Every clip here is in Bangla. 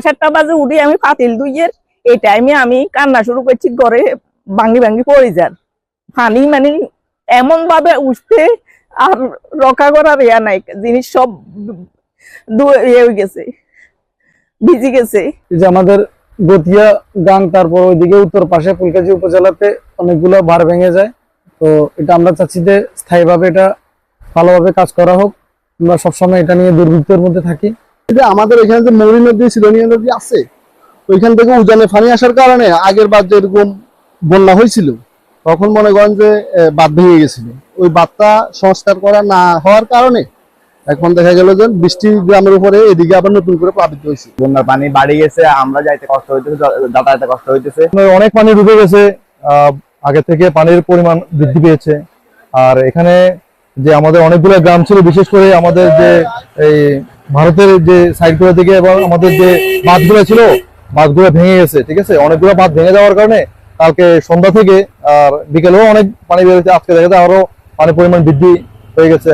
7:30 বাজে উঠি আমি পাতিল ধুইয়ের। এই টাইমে আমি কান্না শুরু করছি, ঘরে ভাঙ্গি ভাঙ্গি পড়ে যান। পানি মানে এমন ভাবে উঠতে আর রক্ষা করার ইয়া নাই, জিনিস সব ইয়ে হয়ে গেছে, ভিজে গেছে। যে আমাদের গতিয়া গাং, তারপর ওইদিকে উত্তর পাশে ফুলগাজী উপজেলাতে অনেকগুলো বাঁধ ভেঙে যায়। তো এটা আমরা চাচ্ছি যে স্থায়ীভাবে এটা ভালোভাবে কাজ করা হোক। আমরা সবসময় এটা নিয়ে দুর্ভিক্ষের মধ্যে থাকি। আমাদের এখানে যে মৌরি নদী, সিলোনিয়া নদী আছে, ওইখান থেকে উজানে পানি আসার কারণে আগের বার যেরকম বন্যা হয়েছিল, তখন মনে করেন যে বাঁধ ভেঙে গেছিল। ওই বাঁধটা সংস্কার করা না হওয়ার কারণে এখন দেখা গেল যে বৃষ্টি গ্রামের উপরে এদিকে আবার নতুন করে প্লাবিত হয়েছে। বন্যার পানি বাড়ি গেছে, আমরা যাইতে কষ্ট হইতেছে, যাতায়াতে কষ্ট হইতেছে। অনেক পানি ঢুকে গেছে, আগে থেকে পানির পরিমাণ বৃদ্ধি পেয়েছে। আর এখানে যে আমাদের অনেকগুলো গ্রাম ছিল, বিশেষ করে আমাদের যে এই ভারতের যে সাইডগুলো থেকে এবং আমাদের যে বাঁধগুলো ছিল, বাঁধগুলো ভেঙে গেছে। ঠিক আছে, অনেকগুলো বাঁধ ভেঙে যাওয়ার কারণে কালকে সন্ধ্যা থেকে আর বিকেলেও অনেক পানি বেড়েছে। আজকে দেখা যায় আরো পানির পরিমাণ বৃদ্ধি হয়ে গেছে।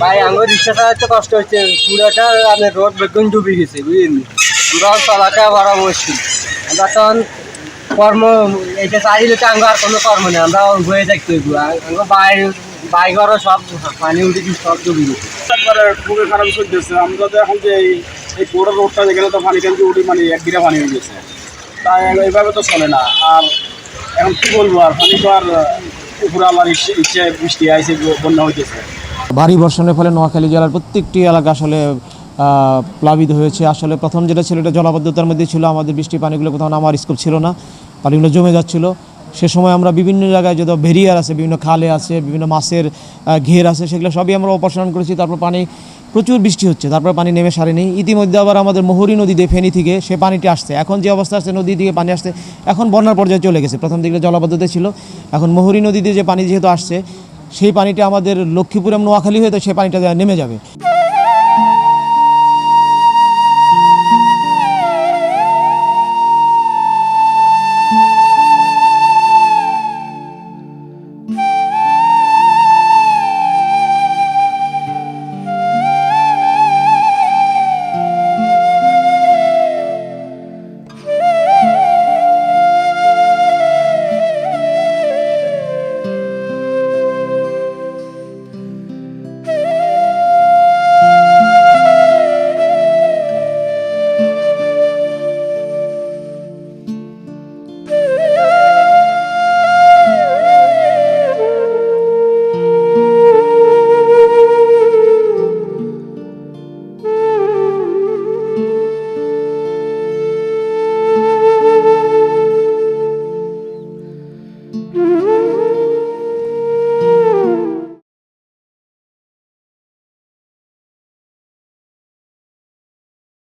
ভাই আমার রিক্সা চালাতে কষ্ট হচ্ছে, পুরোটা আপনার রোড বেগুন ডুবে গেছে, বুঝলেন। আমরা চলাটা বড় মুশকিল। আমরা তখন কর্ম এটা চাইলে তো আর কোনো কর্ম নেই, আমরা বয়ে থাকতে হইব। বাইকরও সব পানি উঠে সব ডুবে গেছে। খুবই খারাপ চলতেছে। আমরা তো এখন যে এই পুরো রোডটা যেখানে তো পানি ট্যাঙ্কি উঠে মানে এক বিঘা পানি হয়ে গেছে, তাই এইভাবে তো চলে না। আর এখন কি বলবো, আর পানি তো আর পুরো আমার ইচ্ছে বৃষ্টি আইসে, বন্যা হইতেছে। ভারী বর্ষণের ফলে নোয়াখালী জেলার প্রত্যেকটি এলাকা আসলে প্লাবিত হয়েছে। আসলে প্রথম যেটা ছিল এটা জলাবদ্ধতার মধ্যে ছিল, আমাদের বৃষ্টি পানিগুলো কোথাও নামার স্কোপ ছিল না, পানিগুলো জমে যাচ্ছিল। সে সময় আমরা বিভিন্ন জায়গায় যত ভেরিয়ার আছে, বিভিন্ন খালে আছে, বিভিন্ন মাছের ঘের আছে, সেগুলো সবই আমরা অপসারণ করেছি। তারপর পানি প্রচুর বৃষ্টি হচ্ছে, তারপর পানি নেমে সারেনি। ইতিমধ্যে আবার আমাদের মোহরী নদীতে ফেনী থেকে সে পানিটি আসছে। এখন যে অবস্থা আসছে, নদী থেকে পানি আসছে, এখন বন্যার পর্যায়ে চলে গেছে। প্রথম দিকে জলাবদ্ধতা ছিল, এখন মোহরী নদীতে যে পানি যেহেতু আসছে, সেই পানিটা আমাদের লক্ষ্মীপুর এবং নোয়াখালী হয়ে তো সেই পানিটা নেমে যাবে।